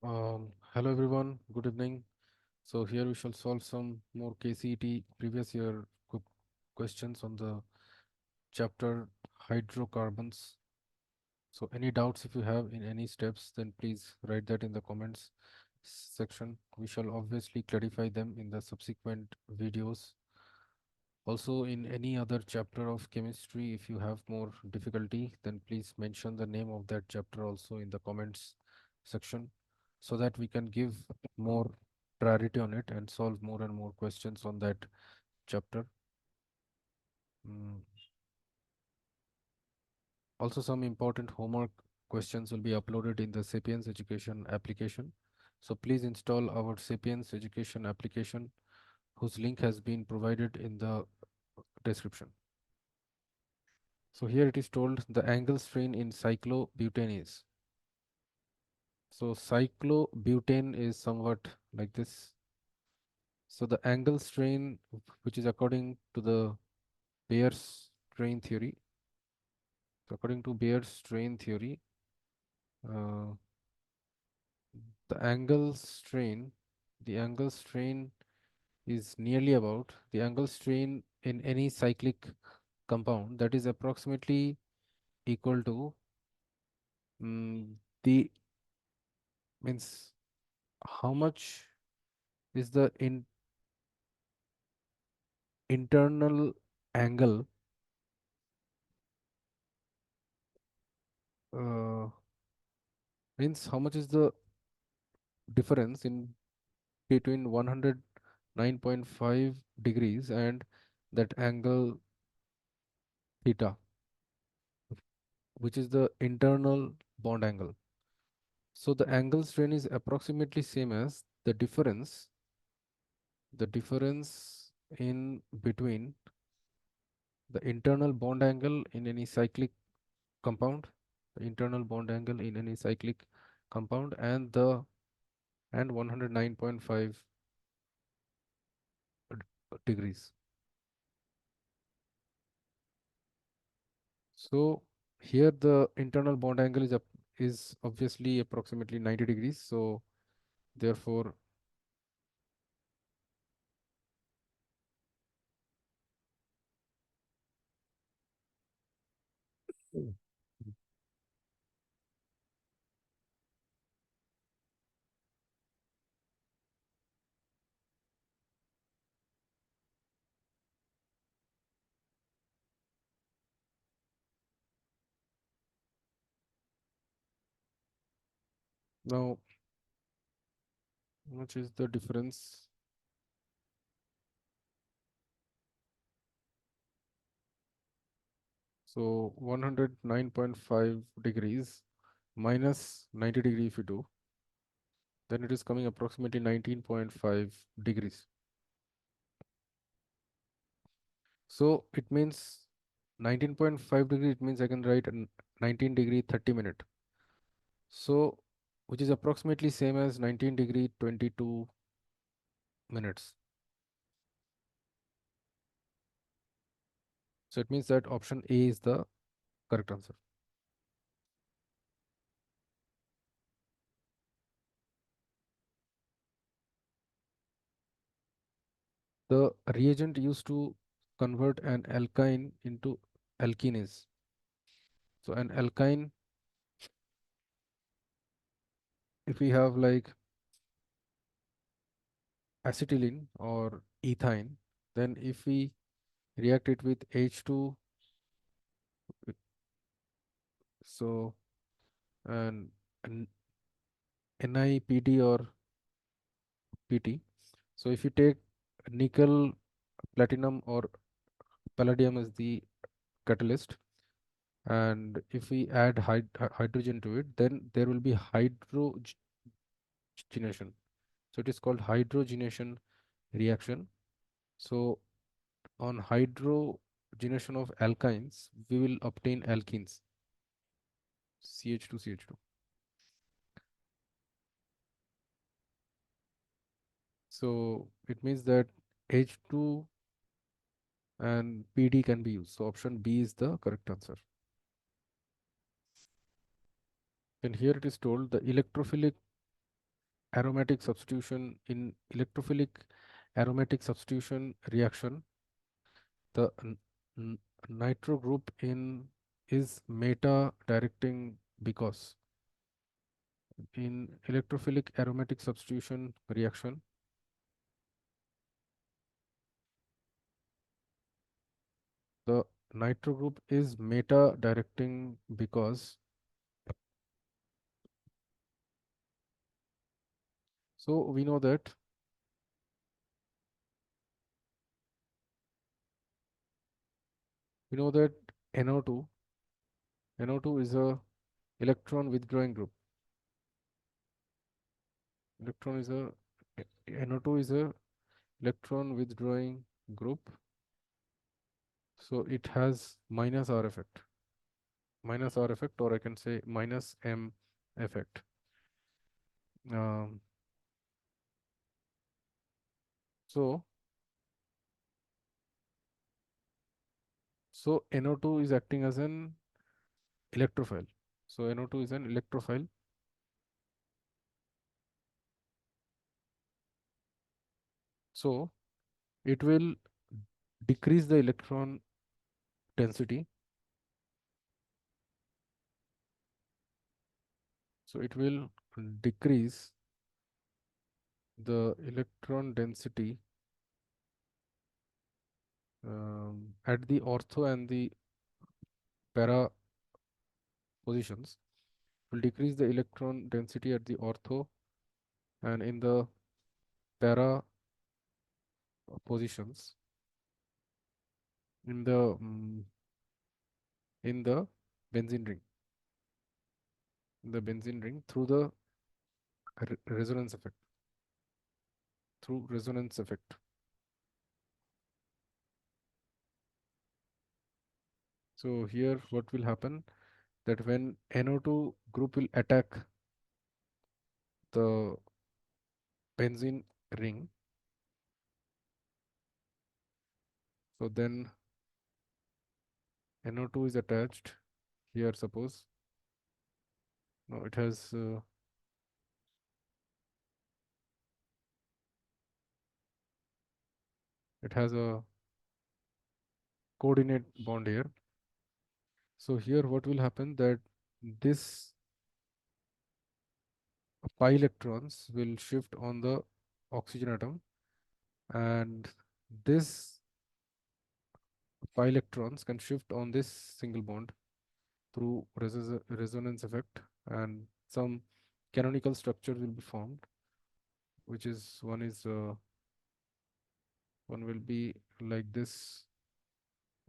Hello everyone, good evening. So here we shall solve some more KCET previous year questions on the chapter hydrocarbons. So any doubts if you have in any steps, then please write that in the comments section. We shall obviously clarify them in the subsequent videos. Also in any other chapter of chemistry, if you have more difficulty, then please mention the name of that chapter also in the comments section so that we can give more priority on it and solve more and more questions on that chapter. Mm. Also, some important homework questions will be uploaded in the Sapience Education application. So please install our Sapience Education application, whose link has been provided in the description. So here it is told the angle strain in cyclobutane is. So cyclobutane is somewhat like this. So the angle strain, which is according to the Bayes strain theory. So according to Bayes strain theory, uh, the angle strain, the angle strain is nearly about the angle strain in any cyclic compound that is approximately equal to the means how much is the internal angle uh, means how much is the difference in between 109.5 degrees and that angle theta, which is the internal bond angle. So the angle strain is approximately same as the difference in between the internal bond angle in any cyclic compound, the internal bond angle in any cyclic compound and 109.5 degrees. So here the internal bond angle is obviously approximately 90 degrees. So therefore, Mm. Now how much is the difference? So 109.5 degrees minus 90 degree if you do, then it is coming approximately 19.5 degrees. So it means 19.5 degree, it means I can write 19 degree 30 minute. So which is approximately same as 19 degree 22 minutes. So it means that option A is the correct answer. The reagent used to convert an alkyne into alkene is. So an alkyne, if we have like acetylene or ethine, then if we react it with H2, so an NiPd or PT. So if you take nickel, platinum or palladium as the catalyst, and if we add hydrogen to it, then there will be hydrogenation. So it is called hydrogenation reaction. So on hydrogenation of alkynes, we will obtain alkenes, CH2, CH2. So it means that H2 and PD can be used. So option B is the correct answer. And here it is told the electrophilic aromatic substitution in electrophilic aromatic substitution reaction, the n- nitro group in is meta directing because in electrophilic aromatic substitution reaction, the nitro group is meta directing because so we know that NO2 NO2 is a electron withdrawing group. Electron is a NO2 is a electron withdrawing group, so it has minus R effect, or I can say minus M effect. Um, so so NO2 is acting as an electrophile. So NO2 is an electrophile. So it will decrease the electron density. So it will decrease the electron density at the ortho and the para positions. Will decrease the electron density at the ortho and in the para positions in the benzene ring, through the resonance effect, through resonance effect. So here what will happen, that when NO2 group will attack the benzene ring, so then NO2 is attached here, suppose. No, it has a coordinate bond here. So here what will happen, that this pi electrons will shift on the oxygen atom, and this pi electrons can shift on this single bond through resonance effect, and some canonical structure will be formed, which is one will be like this,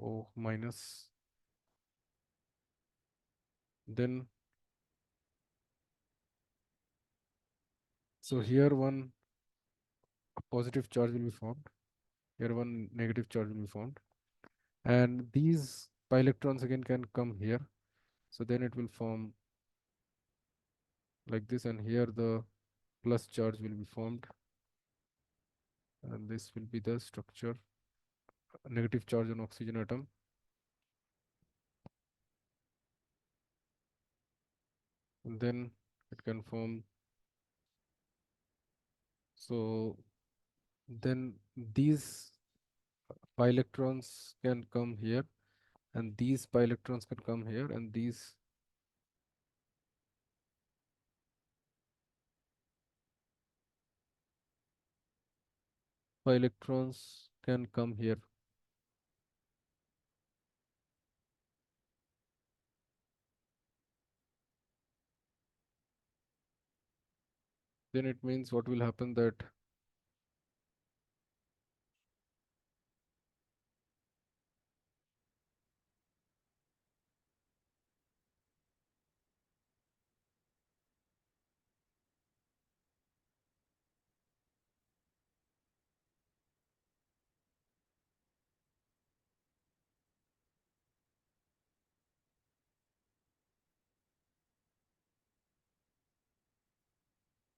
O minus. Then so here one positive charge will be formed, here one negative charge will be formed, and these pi electrons again can come here. So then it will form like this, and here the plus charge will be formed, and this will be the structure, negative charge on oxygen atom. And then it can form, so then these pi electrons can come here, and these pi electrons can come here, and these pi electrons can come here. Then it means what will happen, that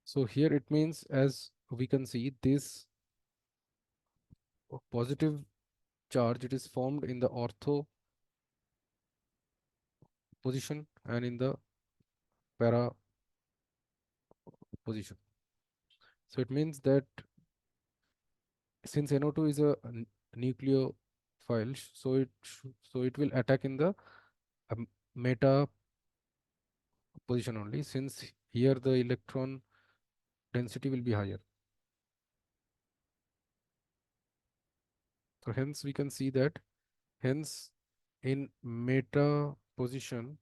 so here it means, as we can see, this positive charge, it is formed in the ortho position and in the para position. So it means that since NO2 is a nucleophile, so it will attack in the meta position only, since here the electron density will be higher. So hence we can see that, hence in meta position,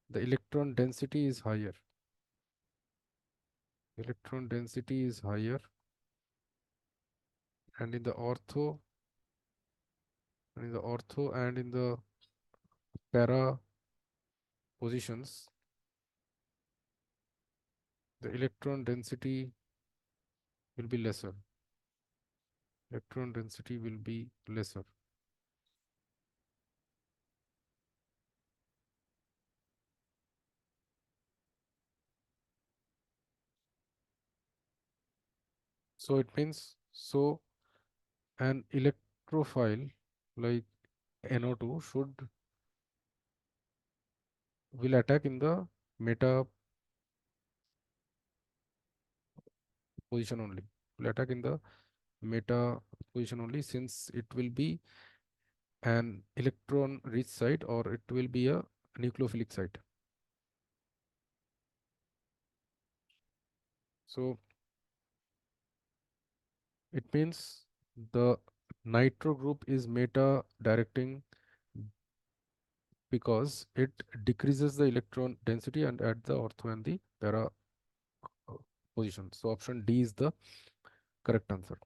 the electron density is higher. Electron density is higher, and in the ortho, and in the para positions, the electron density will be lesser. Electron density will be lesser. So it means, so an electrophile like NO2 will attack in the meta position only. Will attack in the meta position only, since it will be an electron rich site, or it will be a nucleophilic site. So it means the nitro group is meta directing because it decreases the electron density and at the ortho and the para position. So option D is the correct answer.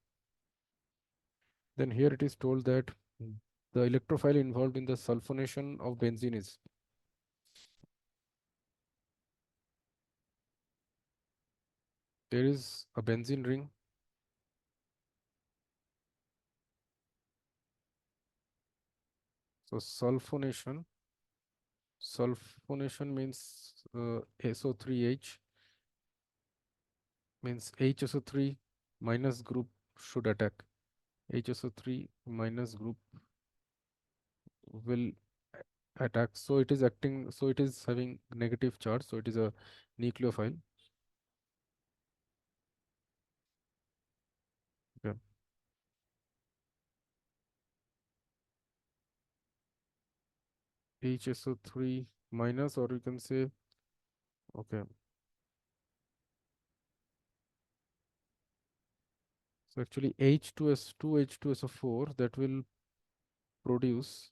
Then here it is told that the electrophile involved in the sulfonation of benzene is. There is a benzene ring. So sulfonation means SO3H, means HSO3 minus group should attack. HSO3 minus group will attack. So it is acting, so it is having negative charge, so it is a nucleophile. Yeah. HSO3 minus, or you can say, okay. So actually H2S2, H2SO4, that will produce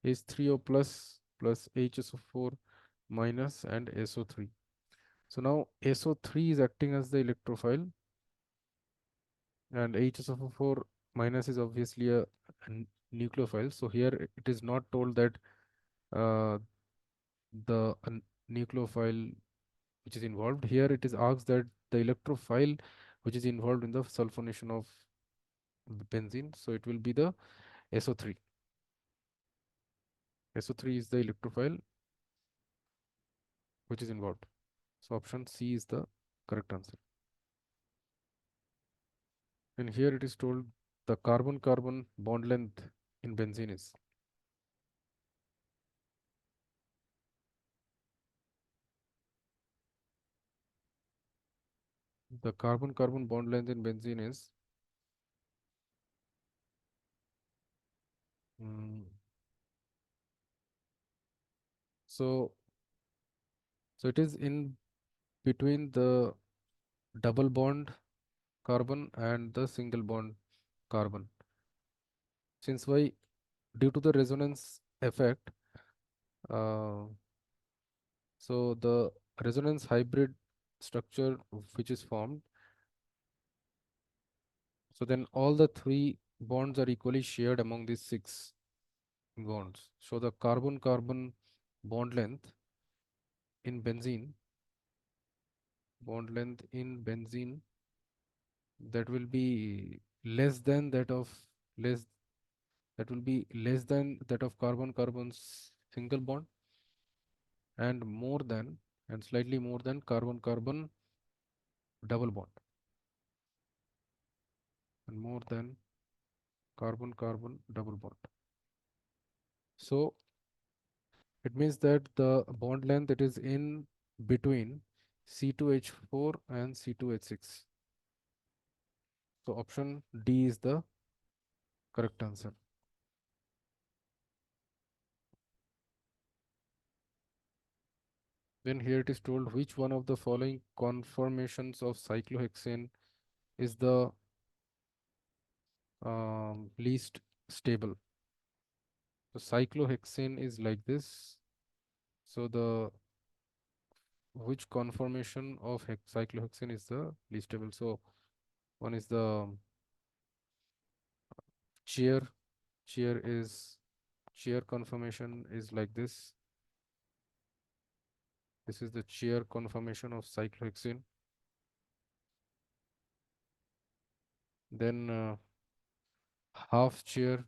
H3O plus HSO4 minus and SO3. So now SO3 is acting as the electrophile, and HSO4 minus is obviously a nucleophile. So here it is not told that uh, the nucleophile which is involved. Here it is asked that the electrophile which is involved in the sulfonation of benzene. So it will be the SO3. SO3 is the electrophile which is involved. So option C is the correct answer. And here it is told the carbon-carbon bond length in benzene is. The carbon-carbon bond length in benzene is mm, so so it is in between the double bond carbon and the single bond carbon. Since why? Due to the resonance effect, uh, so the resonance hybrid structure which is formed, so then all the three bonds are equally shared among these six bonds. So the carbon-carbon bond length in benzene, that will be less than that of less that will be less than that of carbon-carbon's single bond, and more than, and slightly more than carbon-carbon double bond, and more than carbon-carbon double bond. So it means that the bond length, it is in between C2H4 and C2H6. So option D is the correct answer. Then here it is told which one of the following conformations of cyclohexane is the least stable. So cyclohexane is like this. So the which conformation of cyclohexane is the least stable? So one is the chair. Chair is chair conformation is like this. This is the chair conformation of cyclohexane. Then half chair.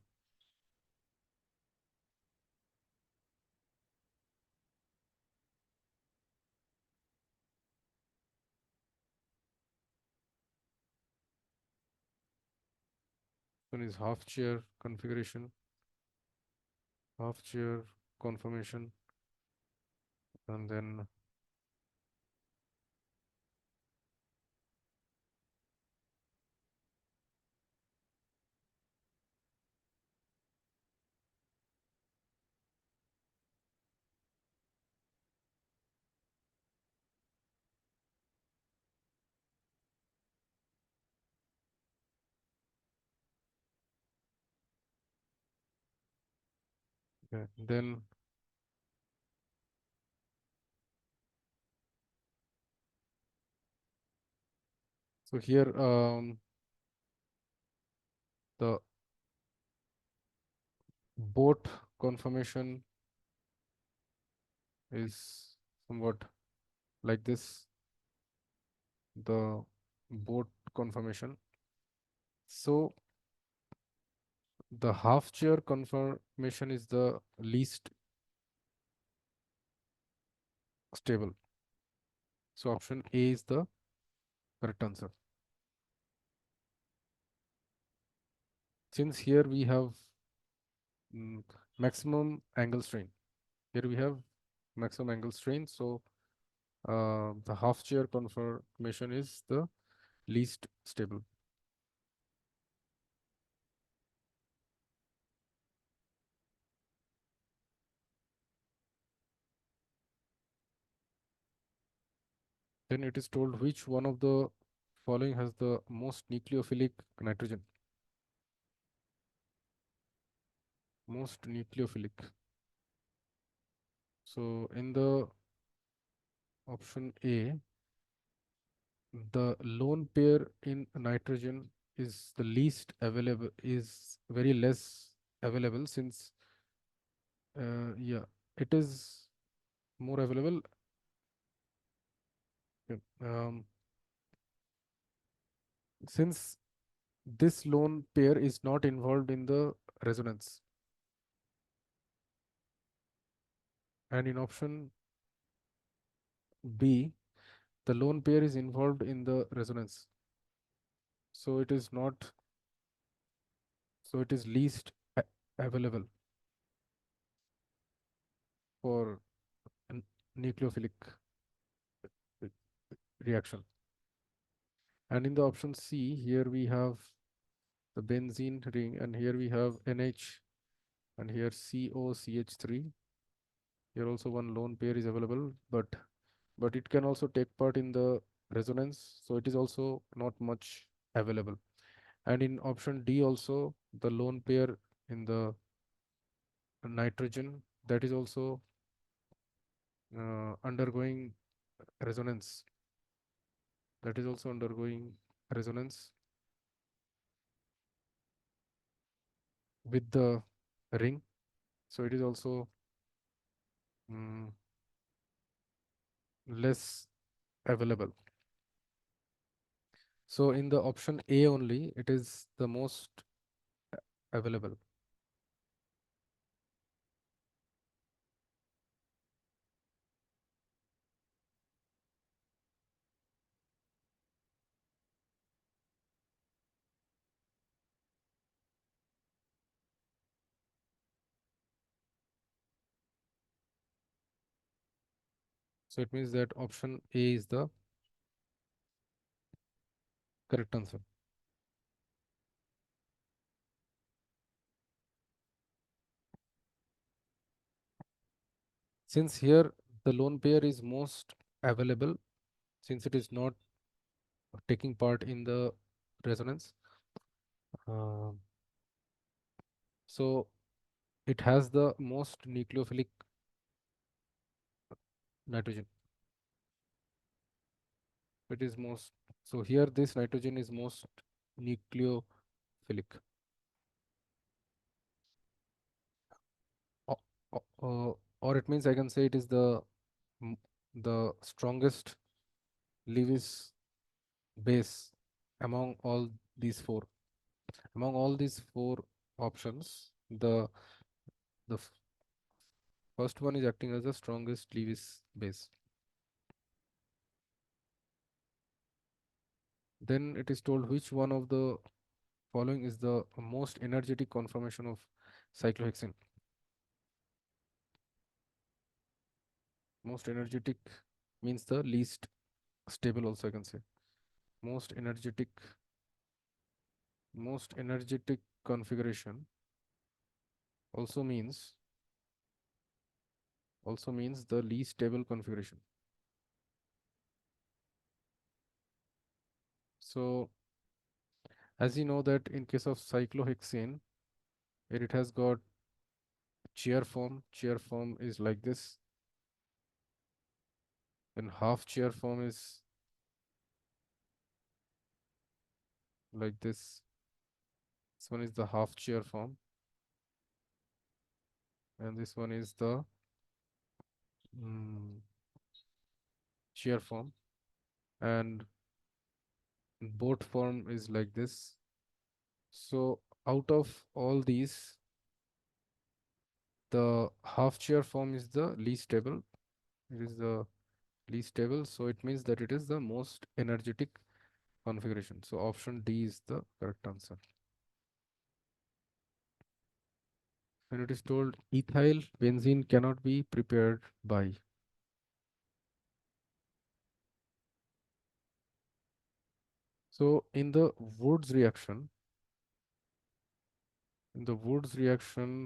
One is half chair configuration, half chair conformation, and then yeah, then so here the boat conformation is somewhat like this, the boat conformation. So the half chair conformation is the least stable. So option A is the correct answer. Since here we have maximum angle strain, here we have maximum angle strain, so the half chair conformation is the least stable. Then it is told which one of the following has the most nucleophilic nitrogen. Most nucleophilic. So in the option A, the lone pair in nitrogen is the least available, is very less available, since yeah, it is more available. Yeah, since this lone pair is not involved in the resonance. And in option B, the lone pair is involved in the resonance. So it is not, so it is least available for nucleophilic reaction. And in the option C, here we have the benzene ring, and here we have NH, and here COCH3. Here also one lone pair is available, but it can also take part in the resonance, so it is also not much available. And in option D also, the lone pair in the nitrogen, that is also undergoing resonance. That is also undergoing resonance with the ring. So it is also less available. So in the option A only, it is the most available. So it means that option A is the correct answer. Since here the lone pair is most available, since it is not taking part in the resonance, uh, so it has the most nucleophilic nitrogen. It is most, so here this nitrogen is most nucleophilic. Or, or it means I can say it is m- the strongest Lewis base among all these four. Among all these four options, the first one is acting as the strongest Lewis base. Then it is told which one of the following is the most energetic conformation of cyclohexane. Most energetic means the least stable also I can say. Most energetic, most energetic configuration also means the least stable configuration. So as you know that in case of cyclohexane, it has got chair form. Chair form is like this, and half chair form is like this. This one is the half chair form, and this one is the mm, chair form, and both form is like this. So out of all these, the half chair form is the least stable. It is the least stable, so it means that it is the most energetic configuration. So option D is the correct answer. And it is told ethyl benzene cannot be prepared by. So in the Woods reaction,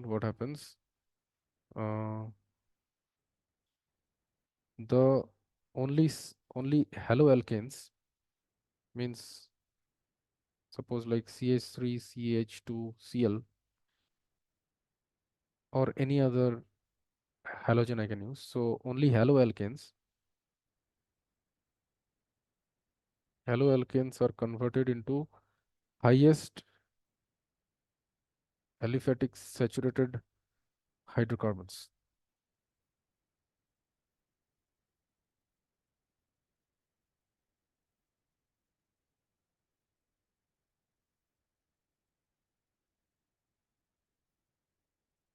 what happens? Uh, the only haloalkanes, means suppose like CH3, CH2, Cl, or any other halogen I can use. So only haloalkanes are converted into highest aliphatic saturated hydrocarbons.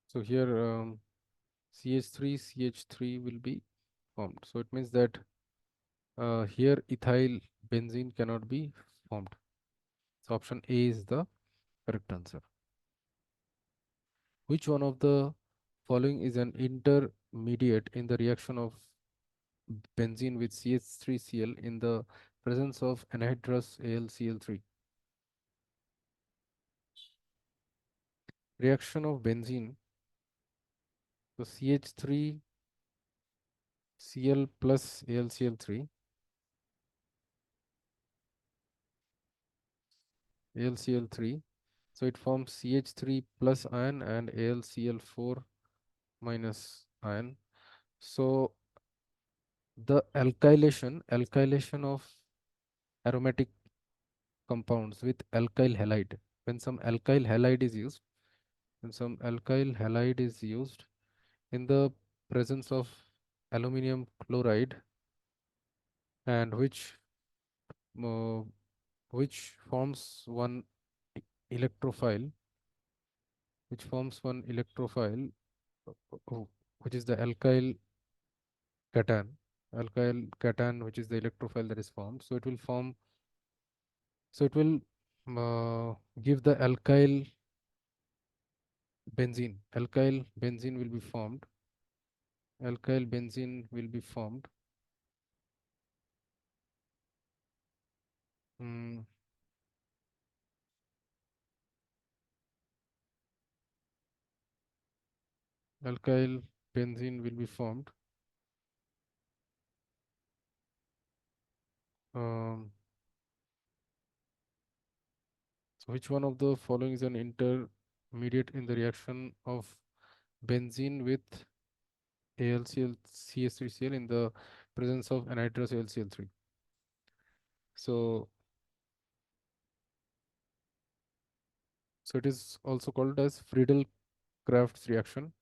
So here CH3, CH3 will be formed. So it means that here ethyl benzene cannot be formed. So option A is the correct answer. Which one of the following is an intermediate in the reaction of benzene with CH3Cl in the presence of anhydrous AlCl3? Reaction of benzene, so CH3Cl plus AlCl3, AlCl3, so it forms CH3 plus ion and AlCl4 minus ion. So the alkylation of aromatic compounds with alkyl halide, when some alkyl halide is used, in the presence of aluminum chloride, and uh, which forms one e- electrophile, uh, uh, which is the alkyl cation, which is the electrophile that is formed. So it will give the alkyl benzene will be formed. Mm, alkyl benzene will be formed. Um, so which one of the following is an intermediate in the reaction of benzene with AlCl CH3Cl in the presence of anhydrous AlCl3? So, so it is also called as Friedel-Crafts reaction.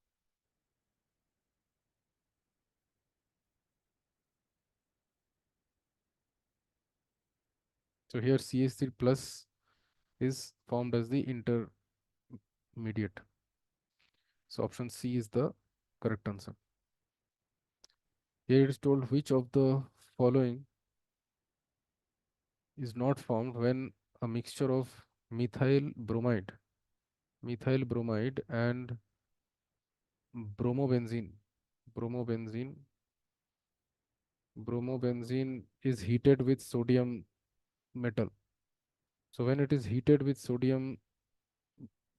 So here CH3 plus is formed as the intermediate. So option C is the correct answer. Here it is told which of the following is not formed when a mixture of methyl bromide, methyl bromide and bromobenzene, bromobenzene, bromobenzene is heated with sodium metal. So when it is heated with sodium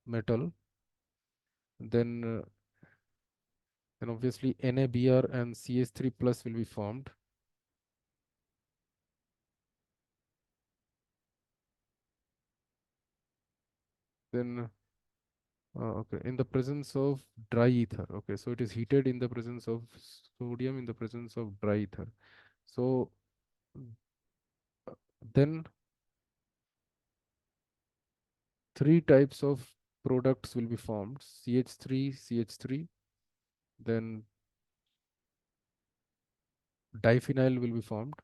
metal, then then obviously NaBr and CH3 plus will be formed. Then okay, in the presence of dry ether. Okay, so it is heated in the presence of sodium in the presence of dry ether. So then three types of products will be formed: CH3, CH3, then diphenyl will be formed,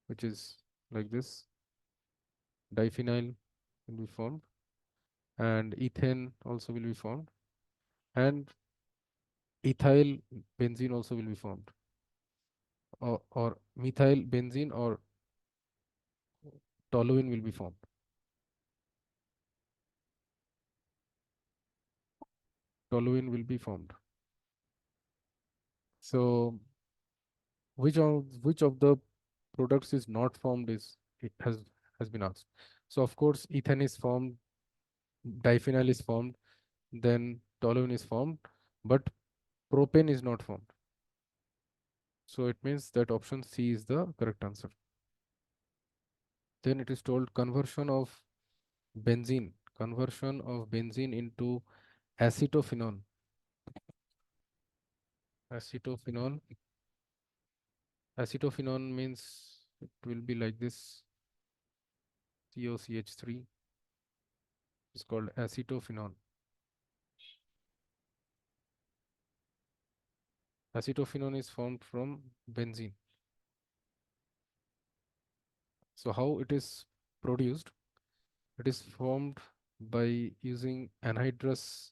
which is like this. Diphenyl will be formed, and ethane also will be formed, and ethyl benzene also will be formed, or methyl benzene or toluene will be formed. Toluene will be formed. So which of the products is not formed is it has been asked. So of course ethane is formed, diphenyl is formed, then toluene is formed, but propane is not formed. So it means that option C is the correct answer. Then it is told conversion of benzene into acetophenone. Acetophenone. Acetophenone means it will be like this. COCH3 is called acetophenone. Acetophenone is formed from benzene. So how it is produced? It is formed by using anhydrous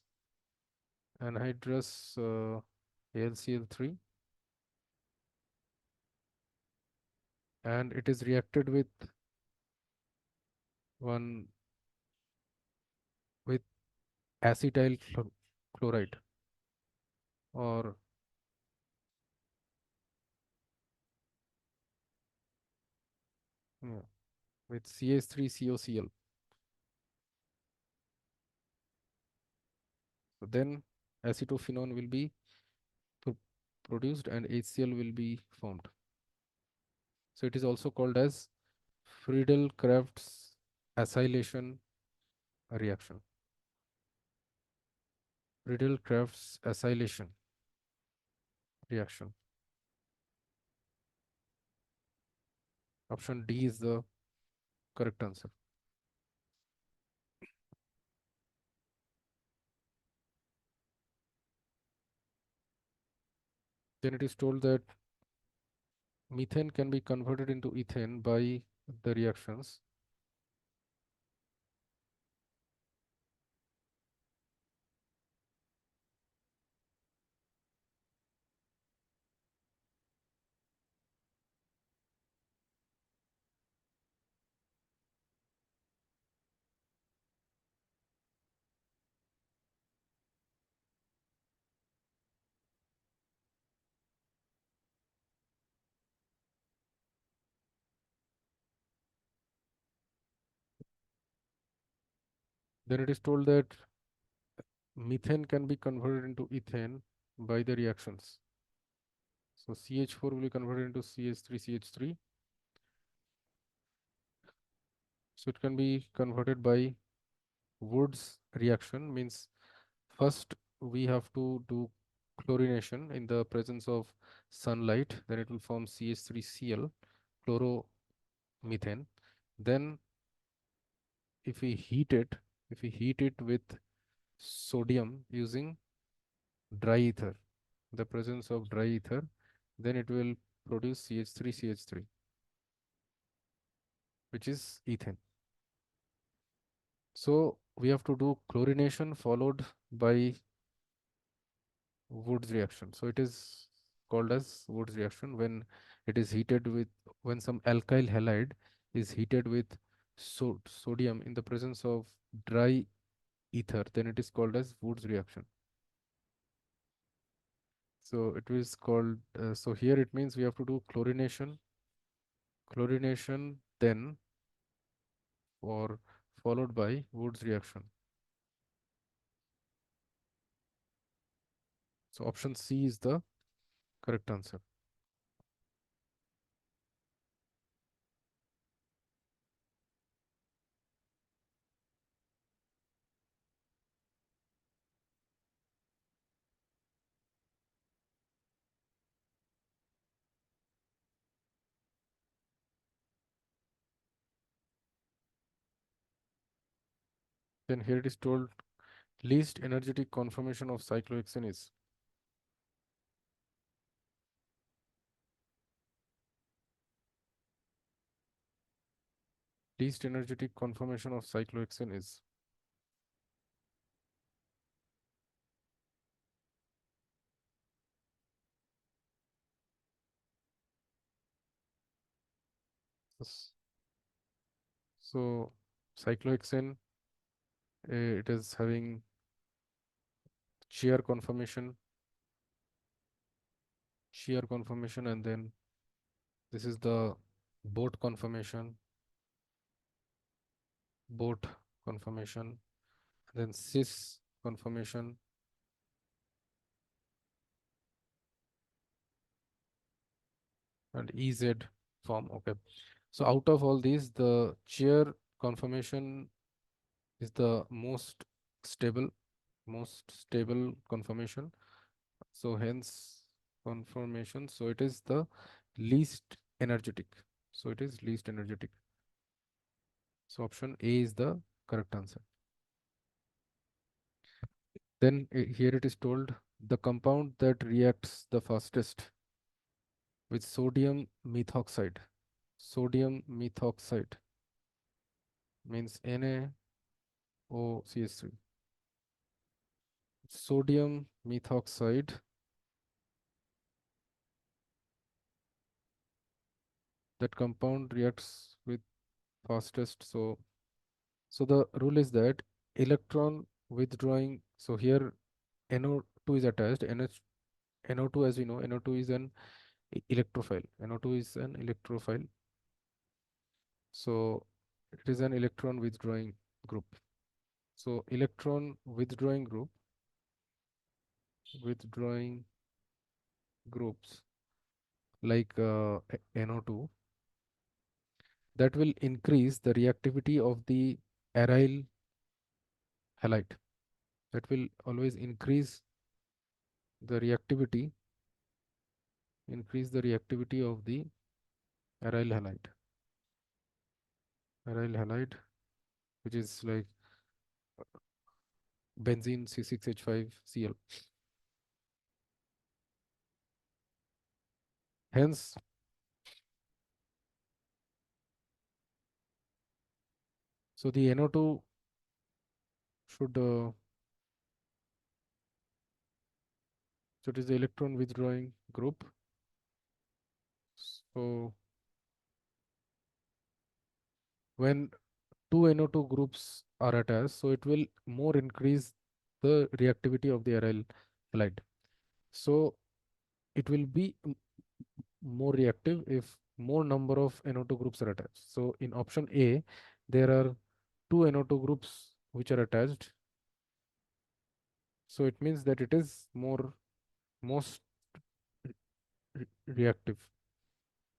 AlCl3, and it is reacted with one with acetyl chloride, or yeah, with CH3COCl. So then acetophenone will be pro produced and HCl will be formed. So it is also called as Friedel-Crafts acylation reaction. Friedel-Crafts acylation reaction. Option D is the correct answer. Then it is told that methane can be converted into ethane by the reactions. Then it is told that methane can be converted into ethane by the reactions. So CH4 will be converted into CH3CH3. So it can be converted by Wood's reaction, means first we have to do chlorination in the presence of sunlight, then it will form CH3Cl, chloromethane. Then if we heat it, with sodium using dry ether, the presence of dry ether, then it will produce CH3CH3, which is ethane. So we have to do chlorination followed by Wood's reaction. So it is called as Wood's reaction when it is heated with, when some alkyl halide is heated with sodium in the presence of dry ether, then it is called as Wood's reaction. So it is called, so here it means we have to do chlorination then or followed by Wood's reaction. So option C is the correct answer. Then here it is told least energetic conformation of cyclohexane is. Least energetic conformation of cyclohexane is. Yes. So cyclohexane, it is having shear conformation, and then this is the boat conformation, boat conformation, then cis conformation, and EZ form. Okay. So out of all these, the shear conformation is the stable, most stable conformation. So hence conformation. So it is the least energetic. So it is least energetic. So option A is the correct answer. Then here it is told the compound that reacts the fastest with sodium methoxide. Sodium methoxide means NaOCH3. Sodium methoxide, that compound reacts with fastest. So the rule is that electron withdrawing. So here NO2 is attached. NO2, as we know, NO2 is an electrophile. NO2 is an electrophile. So it is an electron withdrawing group. So electron withdrawing groups like NO2, that will increase the reactivity of the aryl halide. That will always the reactivity increase the reactivity of the aryl halide. Aryl halide, which is like benzene C6H5Cl. Hence, so the NO2 should, so it is the electron withdrawing group. So when two NO2 groups are attached, so it will more increase the reactivity of the aryl halide. So it will be more reactive if more number of NO2 groups are attached. So in option A, there are two NO2 groups which are attached. So it means that it is most reactive.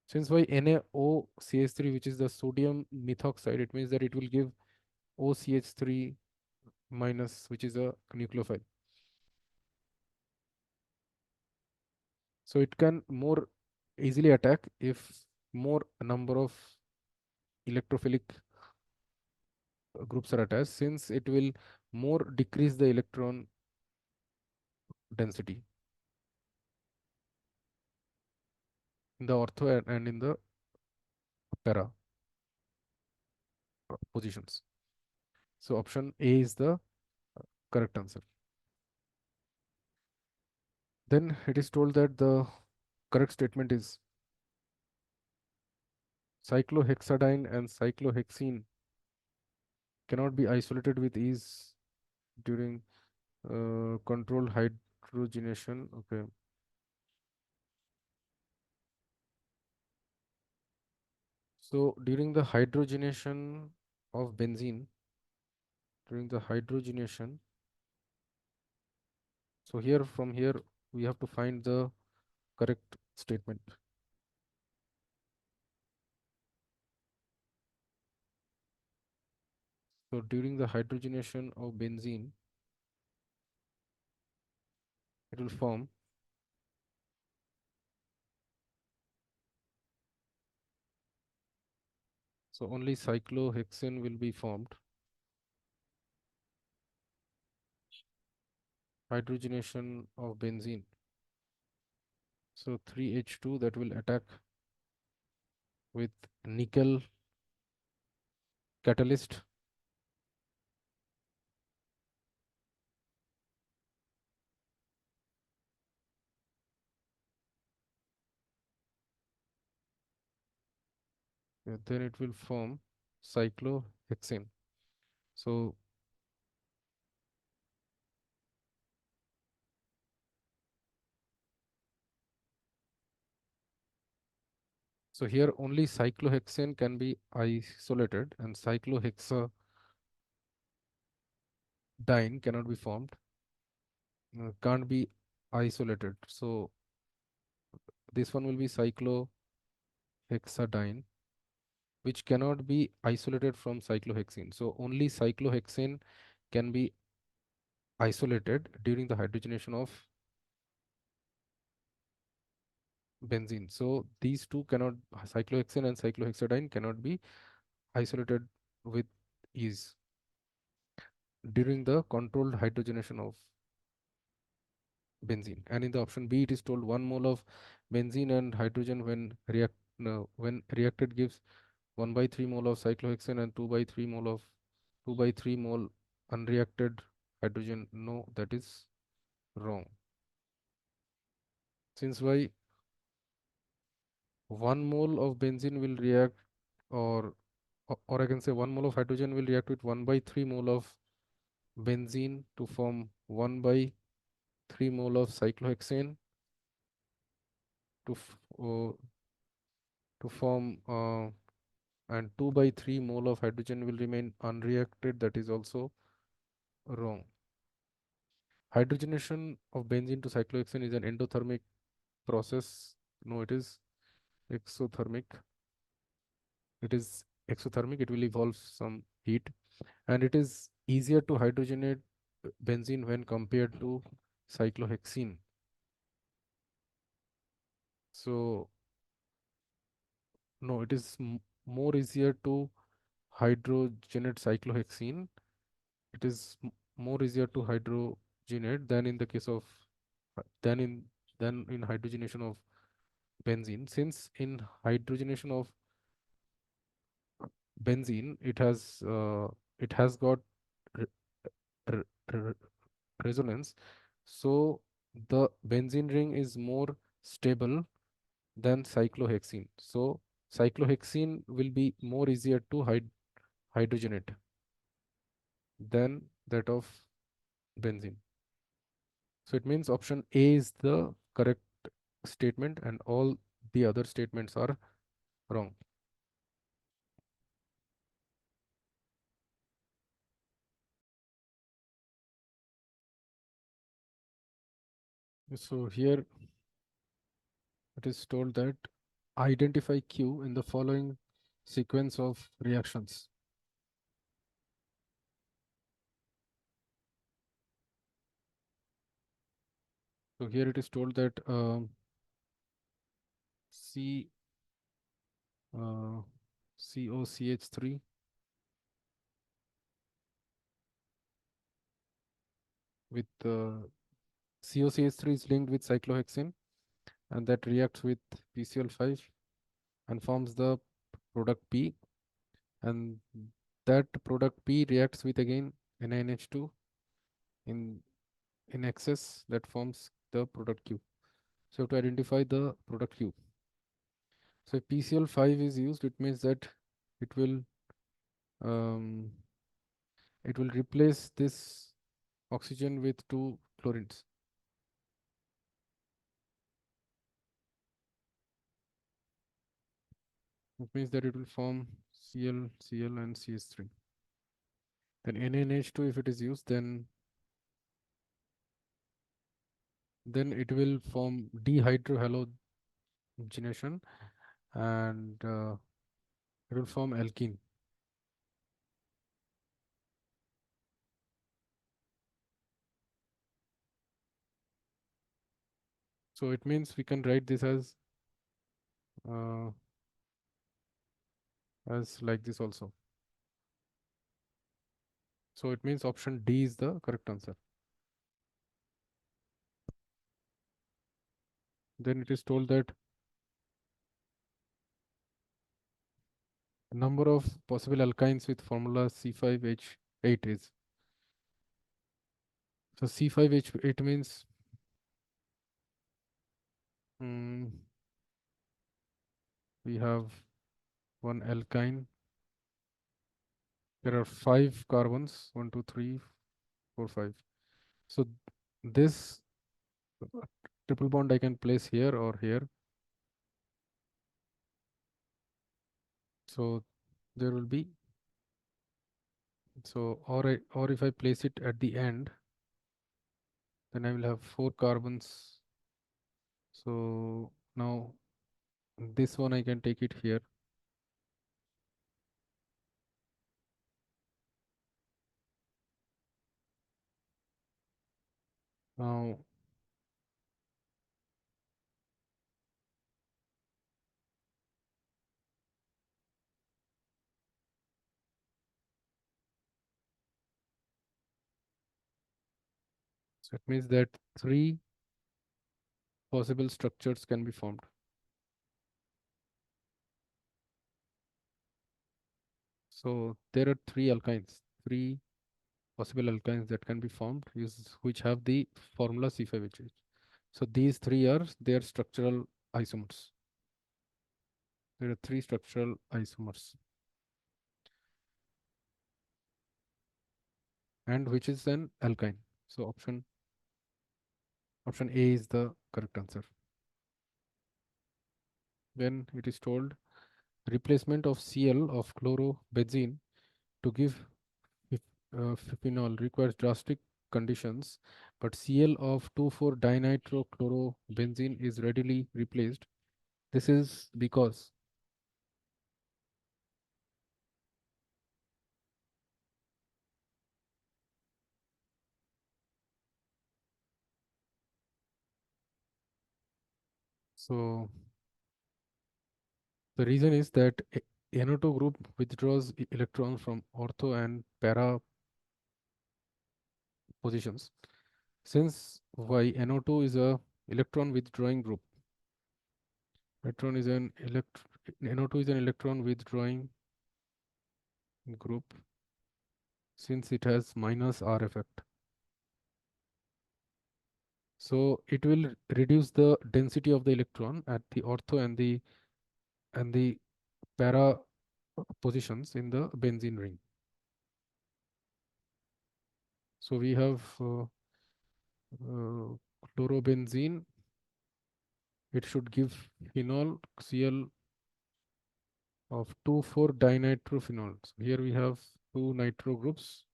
Since why NaOCH3, which is the sodium methoxide, it means that it will give OCH3 minus, which is a nucleophile. So it can more easily attack if more number of electrophilic groups are attached, since it will more decrease the electron density in the ortho and in the para positions. So option A is the correct answer. Then it is told that the correct statement is cyclohexadiene and cyclohexene cannot be isolated with ease during controlled hydrogenation. Okay. So during the hydrogenation of benzene, during the hydrogenation, so here from here we have to find the correct statement. So during the hydrogenation of benzene, it will form, so only cyclohexane will be formed. Hydrogenation of benzene. So 3H2 that will attack with nickel catalyst. Then it will form cyclohexane. So here only cyclohexane can be isolated and cyclohexadiene cannot be formed, can't be isolated. So this one will be cyclohexadiene, which cannot be isolated from cyclohexene. So only cyclohexane can be isolated during the hydrogenation of benzene. So these two cannot, cyclohexane and cyclohexadiene cannot be isolated with ease during the controlled hydrogenation of benzene. And in the option B, it is told 1 mole of benzene and hydrogen when reacted gives 1 by 3 mole of cyclohexane and 2 by 3 mole unreacted hydrogen. No, that is wrong. Since why 1 mole of benzene will react, or I can say 1 mole of hydrogen will react with 1 by 3 mole of benzene to form 1 by 3 mole of cyclohexane to form and 2 by 3 mole of hydrogen will remain unreacted. That is also wrong. Hydrogenation of benzene to cyclohexane is an endothermic process. No, it is exothermic. It is exothermic. It will evolve some heat, and it is easier to hydrogenate benzene when compared to cyclohexene. So no, it is more easier to hydrogenate cyclohexene. It is more easier to hydrogenate than in the case of than in hydrogenation of benzene, since in hydrogenation of benzene it has got re re re resonance, so the benzene ring is more stable than cyclohexene. So cyclohexene will be more easier to hydrogenate than that of benzene. So it means option A is the correct statement and all the other statements are wrong. So here it is told that identify Q in the following sequence of reactions. So here it is told that C uh, COCH3 with COCH3 is linked with cyclohexane, and that reacts with PCl5 and forms the product P, and that product P reacts with again NiNH2 in excess, that forms the product Q. So to identify the product Q. So if PCl5 is used, it means that it will um, replace this oxygen with two chlorines. It means that it will form Cl, Cl, and CH3. Then NaNH2, if it is used, then it will form dehydrohalogenation, and it will form alkene. So it means we can write this uh, as like this also. So it means option D is the correct answer. Then it is told that number of possible alkynes with formula C5H8 is. So C5H8 means mm, we have one alkyne. There are 5 carbons, 1, 2, 3, 4, 5. So this triple bond I can place here or here. So there will be, so or if I place it at the end, then I will have 4 carbons. So now this one I can take it here. Now so it means that 3 possible structures can be formed. So there are 3 possible alkynes that can be formed, which have the formula C5H8. So these 3 are their structural isomers. There are 3 structural isomers, and which is an alkyne. So option A is the correct answer. Then it is told replacement of Cl of chlorobenzene to give phenol requires drastic conditions, but Cl of 2,4-dinitrochlorobenzene is readily replaced. This is because, so the reason is that NO2 group withdraws electron from ortho and para positions. Since Y NO2 is a electron withdrawing group, NO2 is an electron withdrawing group, since it has minus R effect. So it will reduce the density of the electron at the ortho and the para positions in the benzene ring. So we have chlorobenzene. It should give phenol Cl of 2,4-dinitrophenol. So here we have 2 nitro groups,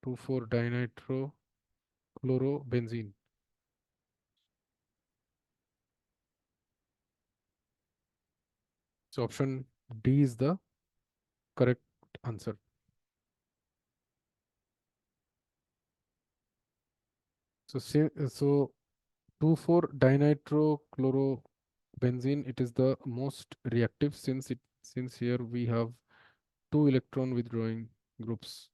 2,4-dinitrochlorobenzene. So option D is the correct answer. So 2,4-dinitrochlorobenzene, it is the most reactive since here we have two electron withdrawing groups.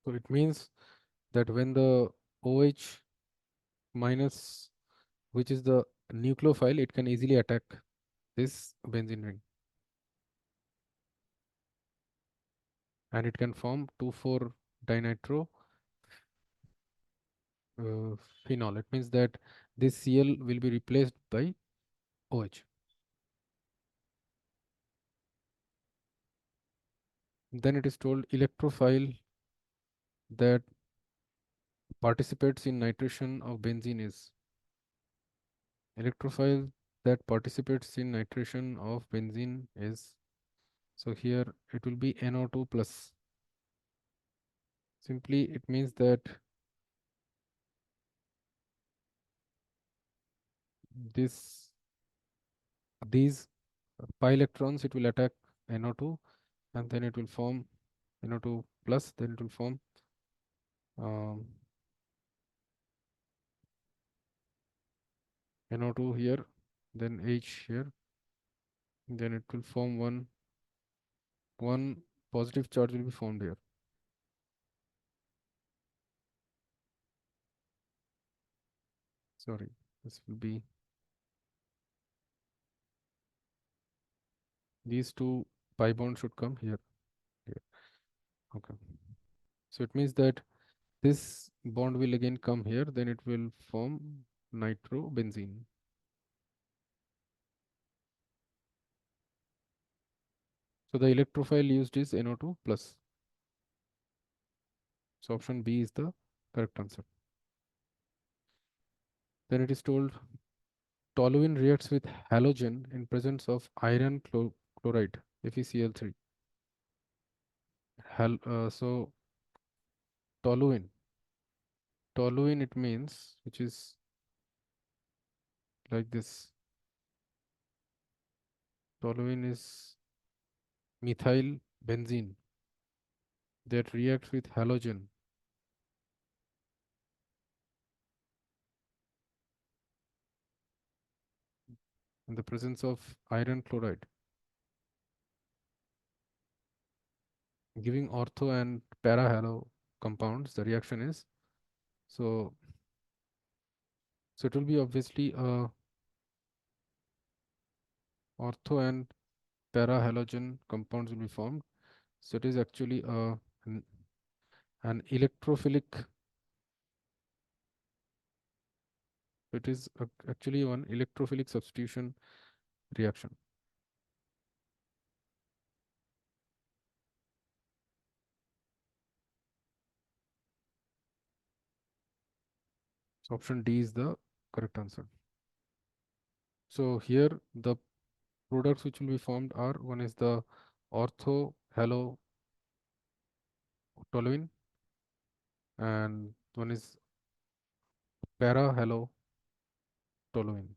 So it means that when the OH minus, which is the nucleophile, it can easily attack this benzene ring, and it can form 2,4-dinitro phenol. It means that this Cl will be replaced by OH. Then it is told electrophile that participates in nitration of benzene is electrophile that participates in nitration of benzene is, so here it will be NO2 plus. Simply it means that this these pi electrons, it will attack NO2, and then it will form NO2 plus, then it will form um, NO2 here, then H here, then it will form one positive charge will be formed here. Sorry, this will be, these two pi bonds should come here. Here. Okay. So it means that this bond will again come here, then it will form nitrobenzene. So the electrophile used is NO2 plus. So option B is the correct answer. Then it is told toluene reacts with halogen in presence of iron chloride, FeCl3. So toluene. Toluene it means, which is like this. Toluene is methyl benzene that reacts with halogen in the presence of iron chloride, giving ortho and para halo compounds. The reaction is, so it will be obviously ortho and para halogen compounds will be formed. So it is actually an electrophilic. It is actually one electrophilic substitution reaction. So option D is the correct answer. So here the products which will be formed are, one is the ortho halo toluene, and one is para halo toluene.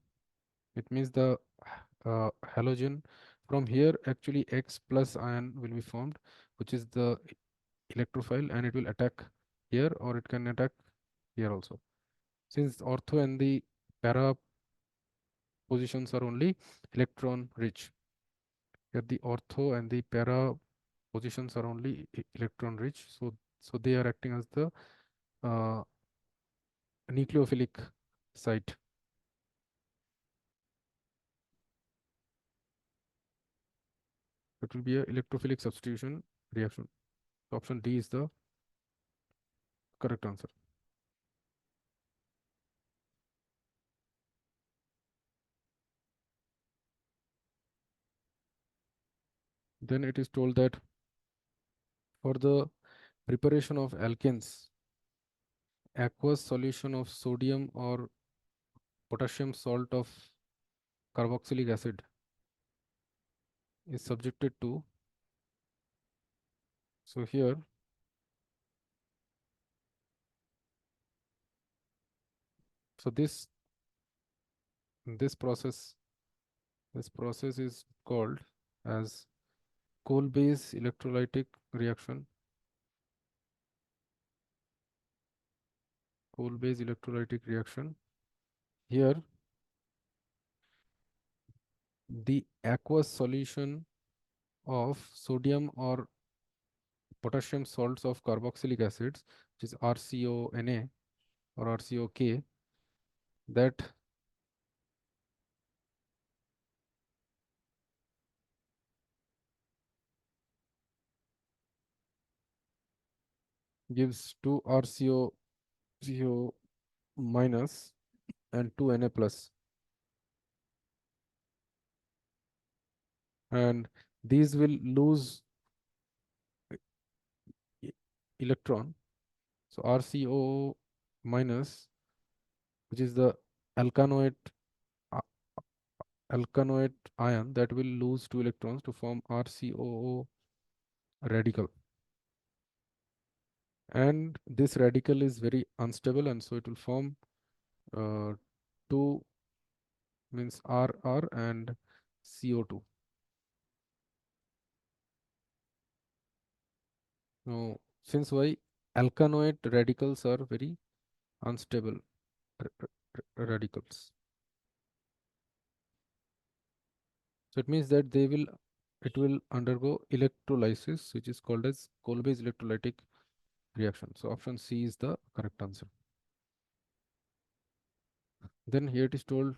It means the halogen from here, actually X plus ion will be formed, which is the electrophile, and it will attack here, or it can attack here also. Since ortho and the para positions are only electron rich, here the ortho and the para positions are only electron rich, so they are acting as the uh, nucleophilic site. It will be a electrophilic substitution reaction. Option D is the correct answer. Then it is told that for the preparation of alkanes, aqueous solution of sodium or potassium salt of carboxylic acid is subjected to, so here So this process is called as coal-base electrolytic reaction. Coal-base electrolytic reaction. Here, the aqueous solution of sodium or potassium salts of carboxylic acids, which is RCONA or RCOK, that gives 2 RCO minus and 2 Na plus, and these will lose e- electron. So RCO minus, which is the alkanoate uh, alkanoate ion, that will lose 2 electrons to form RCOO radical, and this radical is very unstable, and so it will form uh, 2 means RR and CO2. Now, since why alkanoate radicals are very unstable radicals, so it means that it will undergo electrolysis, which is called as coal-base electrolytic reaction. So option C is the correct answer. Then here it is told,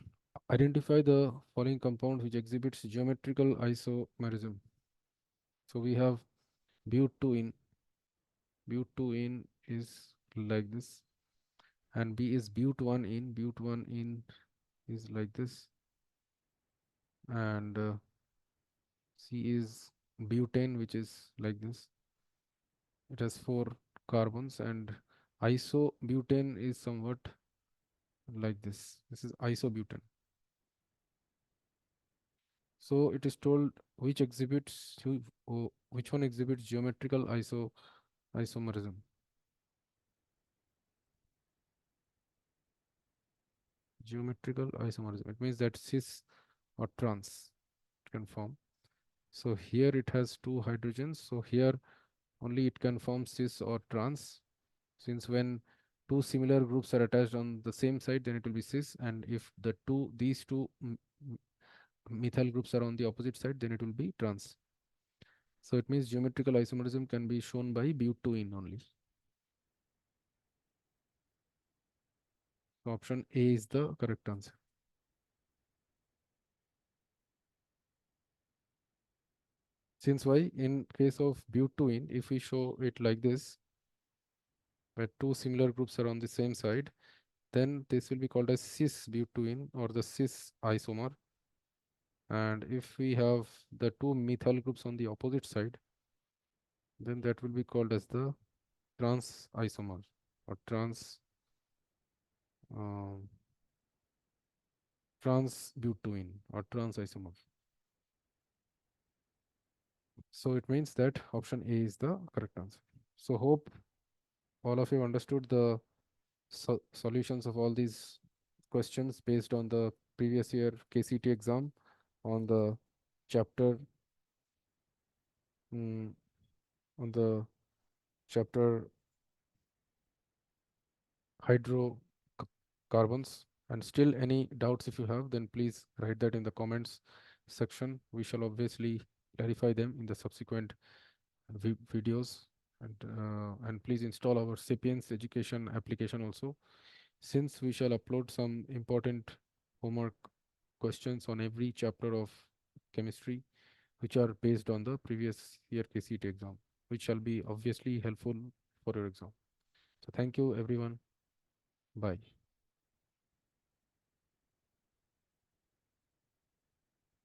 identify the following compounds which exhibits geometrical isomerism. So we have butene. Butene is like this, and B is but1ene. But1ene is like this, and C is butane, which is like this. It has 4 carbons, and isobutane is somewhat like this. This is isobutane. So it is told which one exhibits geometrical isomerism. Geometrical isomerism. It means that cis or trans can form. So here it has 2 hydrogens. So here only it can form cis or trans. Since when 2 similar groups are attached on the same side, then it will be cis. And if these two methyl groups are on the opposite side, then it will be trans. So it means geometrical isomerism can be shown by butene only. So option A is the correct answer. Since why in case of butene, if we show it like this, where 2 similar groups are on the same side, then this will be called as cis butene or the cis isomer. And if we have the 2 methyl groups on the opposite side, then that will be called as the trans isomer or um, trans butene or trans isomer. So it means that option A is the correct answer. So hope all of you understood the solutions of all these questions based on the previous year KCET exam on the chapter mm, on the chapter hydrocarbons. And still any doubts if you have, then please write that in the comments section. We shall obviously clarify them in the subsequent videos. And please install our Sapience education application also, since we shall upload some important homework questions on every chapter of chemistry, which are based on the previous year KCET exam, which shall be obviously helpful for your exam. So thank you everyone. Bye.